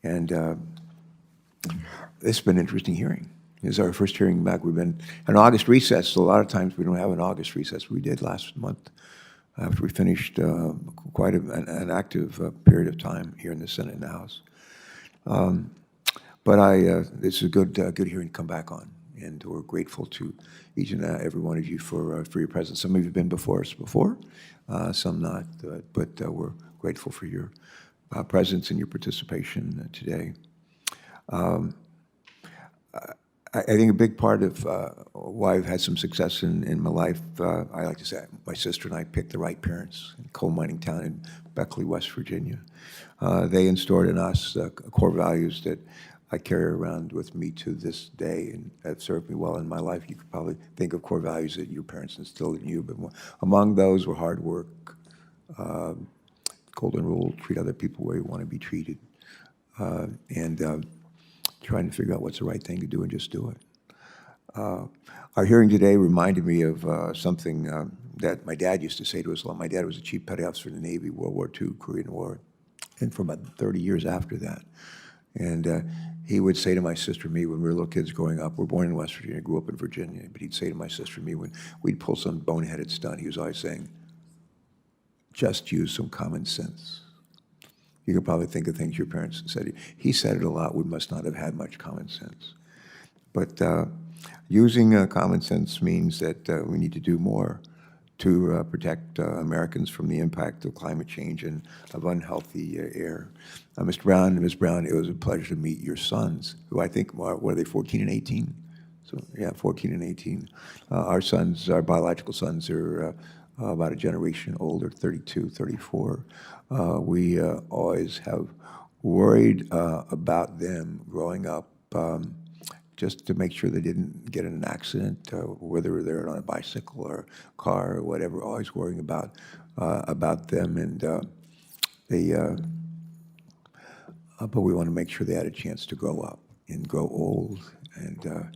And it's been an interesting hearing. It's our first hearing back. We've been an August recess, so a lot of times we don't have an August recess. We did last month after we finished quite an active period of time here in the Senate and the House. But it's a good hearing to come back on, and we're grateful to each and every one of you for your presence. Some of you have been before us before, some not, but we're grateful for your presence and your participation today. I think a big part of why I've had some success in my life, I like to say my sister and I picked the right parents in a coal mining town in Beckley, West Virginia. They instilled in us core values that I carry around with me to this day and have served me well in my life. You could probably think of core values that your parents instilled in you, but among those were hard work, golden rule, treat other people where you want to be treated, and trying to figure out what's the right thing to do and just do it. Our hearing today reminded me of something that my dad used to say to us a lot. My dad was a chief petty officer in the Navy, World War II, Korean War, and for about 30 years after that. And he would say to my sister and me when we were little kids growing up, we're born in West Virginia, grew up in Virginia, but he'd say to my sister and me when we'd pull some boneheaded stunt, he was always saying, just use some common sense. You could probably think of things your parents said. He said it a lot. We must not have had much common sense. But using common sense means that we need to do more to protect Americans from the impact of climate change and of unhealthy air. Mr. Brown and Ms. Brown, it was a pleasure to meet your sons, who I think, what are they, 14 and 18? So, yeah, 14 and 18. Our sons, our biological sons, are about a generation older, 32, 34. We always have worried about them growing up just to make sure they didn't get in an accident, whether they're on a bicycle or car or whatever, always worrying about them. And but we want to make sure they had a chance to grow up and grow old. And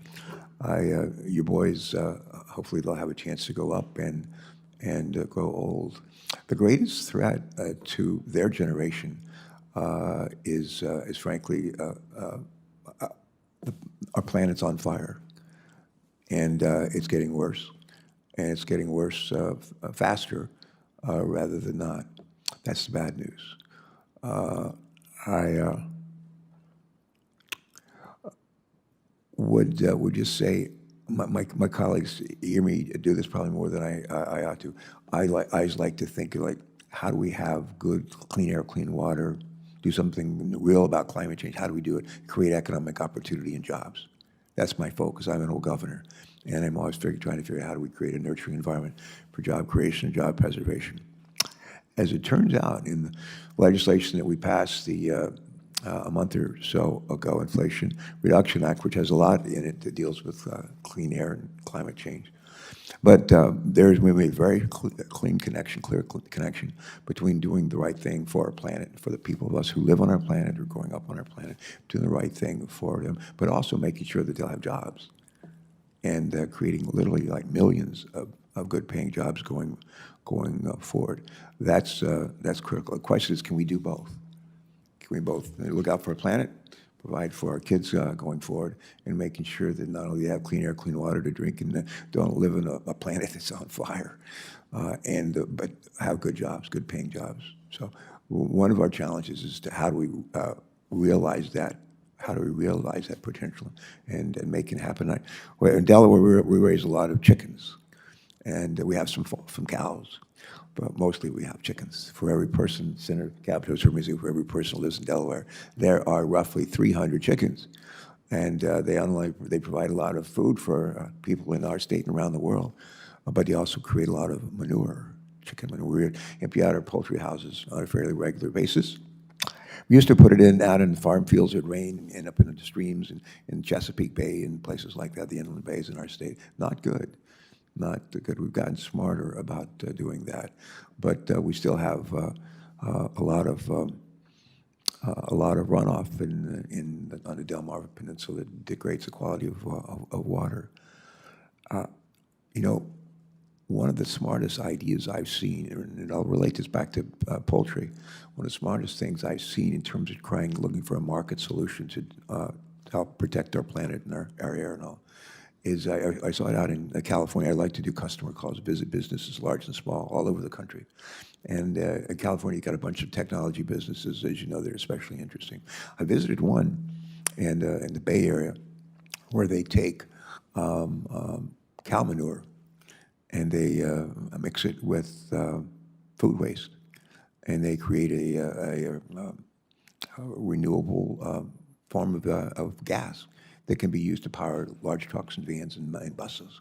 your boys, hopefully they'll have a chance to grow up and grow old. The greatest threat to their generation is frankly our planet's on fire, and it's getting worse, and it's getting worse faster rather than not. That's the bad news. I would just say, my colleagues hear me do this probably more than I ought to. I always like to think like, how do we have good, clean air, clean water, do something real about climate change? How do we do it? Create economic opportunity and jobs. That's my focus. I'm an old governor, and I'm always trying to figure out how do we create a nurturing environment for job creation and job preservation. As it turns out, in the legislation that we passed a month or so ago, Inflation Reduction Act, which has a lot in it that deals with clean air and climate change. But there's going to be a very clear connection between doing the right thing for our planet, for the people of us who live on our planet or growing up on our planet, doing the right thing for them, but also making sure that they'll have jobs and creating literally like millions of good-paying jobs going forward. That's critical. The question is, can we do both? Can we both look out for our planet, provide for our kids going forward, and making sure that not only they have clean air, clean water to drink, and don't live in a planet that's on fire, but have good jobs, good paying jobs. So one of our challenges is to how do we realize that? How do we realize that potential and make it happen? In Delaware, we raise a lot of chickens, and we have some from cows. But mostly we have chickens. For every person, Senator Capito, for every person who lives in Delaware, there are roughly 300 chickens. And they provide a lot of food for people in our state and around the world, but they also create a lot of manure, chicken manure. We empty out our poultry houses on a fairly regular basis. We used to put it out in the farm fields. It would rain, end up in the streams in Chesapeake Bay and places like that, the inland bays in our state. Not good. Not good. We've gotten smarter about doing that, but we still have a lot of runoff on the Delmarva Peninsula that degrades the quality of water. one of the smartest ideas I've seen, and I'll relate this back to poultry, one of the smartest things I've seen in terms of looking for a market solution to help protect our planet and our air and all, is I saw it out in California. I like to do customer calls, visit businesses large and small all over the country. And in California, you got a bunch of technology businesses, as you know, they're especially interesting. I visited one in the Bay Area where they take cow manure and they mix it with food waste, and they create a renewable form of gas that can be used to power large trucks and vans and buses.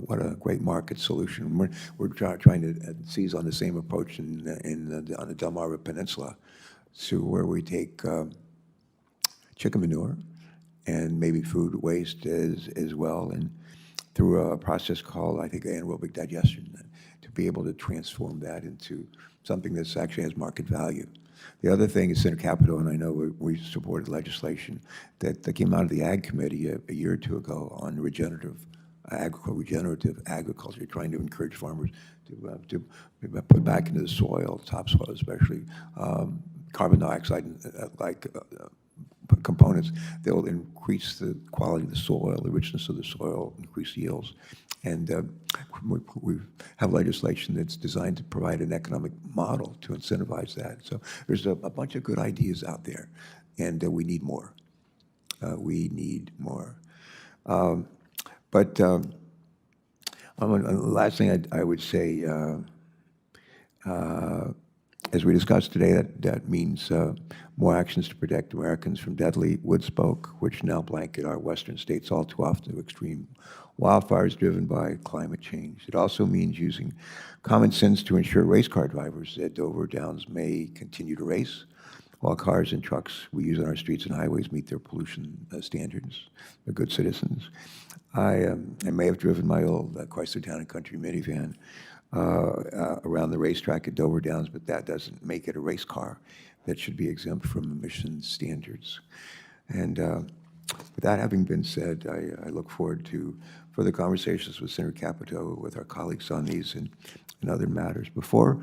What a great market solution. We're trying to seize on the same approach on the Delmarva Peninsula, to where we take chicken manure and maybe food waste as well, and through a process called, I think, anaerobic digestion, to be able to transform that into something that actually has market value. The other thing is Senator Capito, and I know we supported legislation that came out of the Ag Committee a year or two ago on regenerative agriculture, trying to encourage farmers to put back into the soil, topsoil especially, carbon dioxide components that will increase the quality of the soil, the richness of the soil, increase yields. And we have legislation that's designed to provide an economic model to incentivize that. So there's a bunch of good ideas out there, and we need more. We need more. But the last thing I would say, as we discussed today, that means more actions to protect Americans from deadly wood smoke, which now blanket our western states all too often to extreme wildfires driven by climate change. It also means using common sense to ensure race car drivers at Dover Downs may continue to race, while cars and trucks we use on our streets and highways meet their pollution standards. They're good citizens. I may have driven my old Chrysler Town and Country minivan around the racetrack at Dover Downs, but that doesn't make it a race car. That should be exempt from emissions standards. And with that having been said, I look forward to further conversations with Senator Capito, with our colleagues on these and other matters. Before